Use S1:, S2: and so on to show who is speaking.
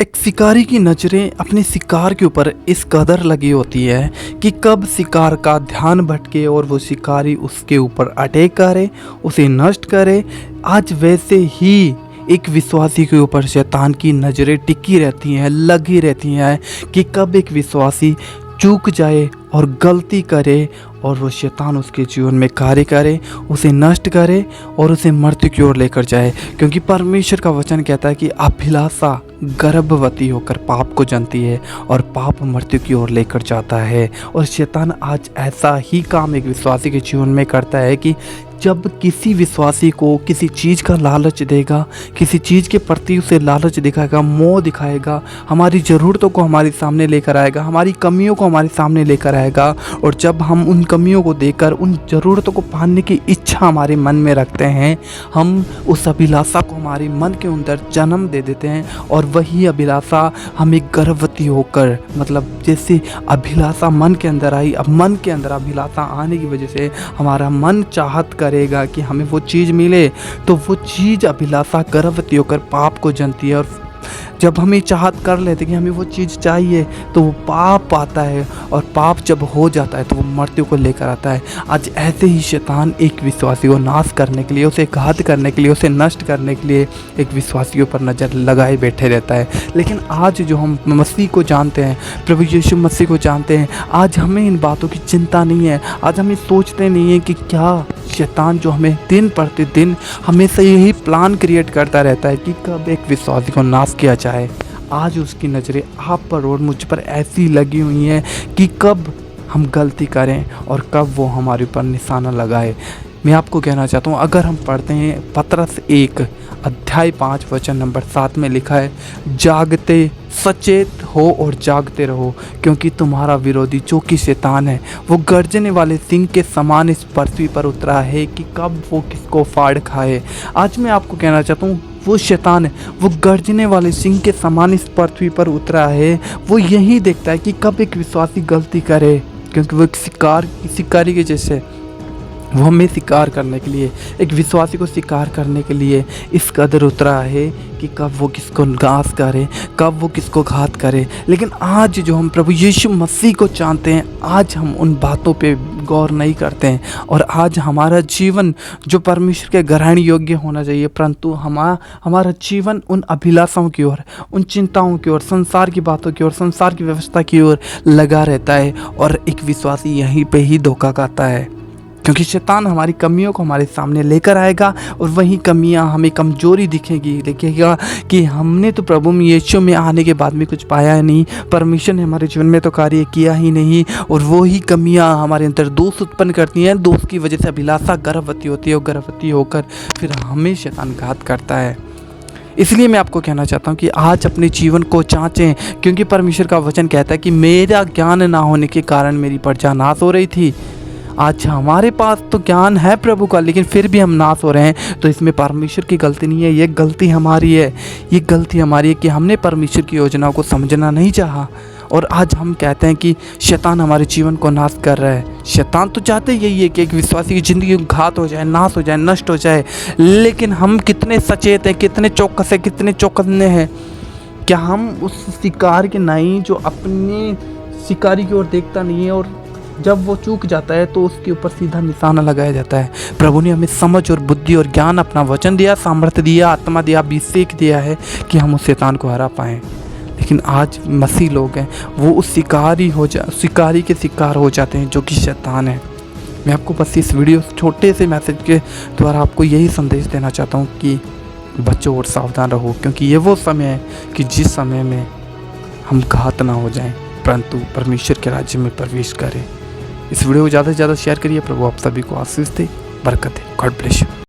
S1: एक शिकारी की नज़रें अपने शिकार के ऊपर इस कदर लगी होती है कि कब शिकार का ध्यान भटके और वो शिकारी उसके ऊपर अटैक करे, उसे नष्ट करे। आज वैसे ही एक विश्वासी के ऊपर शैतान की नज़रें टिकी रहती हैं, लगी रहती हैं कि कब एक विश्वासी चूक जाए और गलती करे और वो शैतान उसके जीवन में कार्य करे, उसे नष्ट करे और उसे मृत्यु की ओर लेकर जाए। क्योंकि परमेश्वर का वचन कहता है कि अभिलाषा गर्भवती होकर पाप को जनती है और पाप मृत्यु की ओर लेकर जाता है। और शैतान आज ऐसा ही काम एक विश्वासी के जीवन में करता है कि जब किसी विश्वासी को किसी चीज़ का लालच देगा, किसी चीज़ के प्रति उसे लालच दिखाएगा, मोह दिखाएगा, हमारी ज़रूरतों को हमारे सामने लेकर आएगा, हमारी कमियों को हमारे सामने लेकर आएगा। और जब हम उन कमियों को देखकर उन ज़रूरतों को पाने की इच्छा हमारे मन में रखते हैं, हम उस अभिलाषा को हमारे मन के अंदर जन्म दे देते हैं। और वही अभिलाषा हमें गर्भवती होकर, मतलब जैसे अभिलाषा मन के अंदर आई, अब मन के अंदर अभिलाषा आने की वजह से हमारा मन चाहत करेगा कि हमें वो चीज़ मिले, तो वो चीज़ अभिलाषा गर्भवती होकर पाप को जनती है। और जब हम ये चाहत कर लेते कि हमें वो चीज़ चाहिए तो वो पाप आता है, और पाप जब हो जाता है तो वो मृत्यु को लेकर आता है। आज ऐसे ही शैतान एक विश्वासी को नाश करने के लिए, उसे घात करने के लिए, उसे नष्ट करने के लिए एक विश्वासियों पर नज़र लगाए बैठे रहता है। लेकिन आज जो हम मसीह को जानते हैं, प्रभु यीशु मसीह को जानते हैं, आज हमें इन बातों की चिंता नहीं है। आज हम सोचते नहीं हैं कि क्या शैतान जो हमें दिन प्रतिदिन हमेशा यही प्लान क्रिएट करता रहता है कि कब एक विश्वासी को नाश किया जाए। आज उसकी नज़रें आप पर और मुझ पर ऐसी लगी हुई हैं कि कब हम गलती करें और कब वो हमारे ऊपर निशाना लगाए। मैं आपको कहना चाहता हूँ, अगर हम पढ़ते हैं पतरस 1 अध्याय 5 वचन नंबर 7 में लिखा है, जागते सचेत हो और जागते रहो, क्योंकि तुम्हारा विरोधी जो कि शैतान है वो गर्जने वाले सिंह के समान इस पृथ्वी पर उतरा है कि कब वो किसको फाड़ खाए। आज मैं आपको कहना चाहता हूँ, वो शैतान है, वो गर्जने वाले सिंह के समान इस पृथ्वी पर उतरा है। वो यही देखता है कि कब एक विश्वासी गलती करे, क्योंकि वो एक शिकारी के जैसे वो हमें शिकार करने के लिए, एक विश्वासी को शिकार करने के लिए इस कदर उतरा है कि कब वो किसको नाश करे, कब वो किसको घात करे। लेकिन आज जो हम प्रभु यीशु मसीह को जानते हैं, आज हम उन बातों पे गौर नहीं करते हैं। और आज हमारा जीवन जो परमेश्वर के ग्रहण योग्य होना चाहिए, परंतु हमारा जीवन उन अभिलाषाओं की ओर, उन चिंताओं की ओर, संसार की बातों की ओर, संसार की व्यवस्था की ओर लगा रहता है। और एक विश्वासी यहीं पे ही धोखा खाता है, क्योंकि शैतान हमारी कमियों को हमारे सामने लेकर आएगा और वही कमियां हमें कमजोरी दिखेगा कि हमने तो प्रभु यीशु में आने के बाद में कुछ पाया है नहीं, परमेश्वर ने हमारे जीवन में तो कार्य किया ही नहीं। और वही कमियां हमारे अंदर दोष उत्पन्न करती हैं, दोष की वजह से अभिलाषा गर्भवती होती है और गर्भवती होकर फिर हमें शैतान घात करता है। इसलिए मैं आपको कहना चाहता हूँ कि आज अपने जीवन को जांचें, क्योंकि परमेश्वर का वचन कहता है कि मेरा ज्ञान ना होने के कारण मेरी प्रजा नाश हो रही थी। आज हमारे पास तो ज्ञान है प्रभु का, लेकिन फिर भी हम नाश हो रहे हैं। तो इसमें परमेश्वर की गलती नहीं है, ये गलती हमारी है। ये गलती हमारी है कि हमने परमेश्वर की योजना को समझना नहीं चाहा। और आज हम कहते हैं कि शैतान हमारे जीवन को नाश कर रहा है। शैतान तो चाहते यही है कि एक विश्वासी की ज़िंदगी घात हो जाए, नाश हो जाए, नष्ट हो जाए। लेकिन हम कितने सचेत हैं, कितने चौकस हैं, कितने चौकन्ने हैं? क्या हम उस शिकार के नहीं जो अपनी शिकारी की ओर देखता नहीं है, और जब वो चूक जाता है तो उसके ऊपर सीधा निशाना लगाया जाता है? प्रभु ने हमें समझ और बुद्धि और ज्ञान, अपना वचन दिया, सामर्थ्य दिया, आत्मा दिया, अभिषेक दिया है कि हम उस शैतान को हरा पाएँ। लेकिन आज मसीह लोग हैं, वो उस शिकारी के शिकार हो जाते हैं जो कि शैतान है। मैं आपको बस इस वीडियो छोटे से मैसेज के द्वारा आपको यही संदेश देना चाहता हूँ कि बच्चों और सावधान रहो, क्योंकि ये वो समय है कि जिस समय में हम घात ना हो जाएं, परंतु परमेश्वर के राज्य में प्रवेश करें। इस वीडियो को ज़्यादा से ज़्यादा शेयर करिए। प्रभु आप सभी को आशीष दे, बरकत दे। God bless you.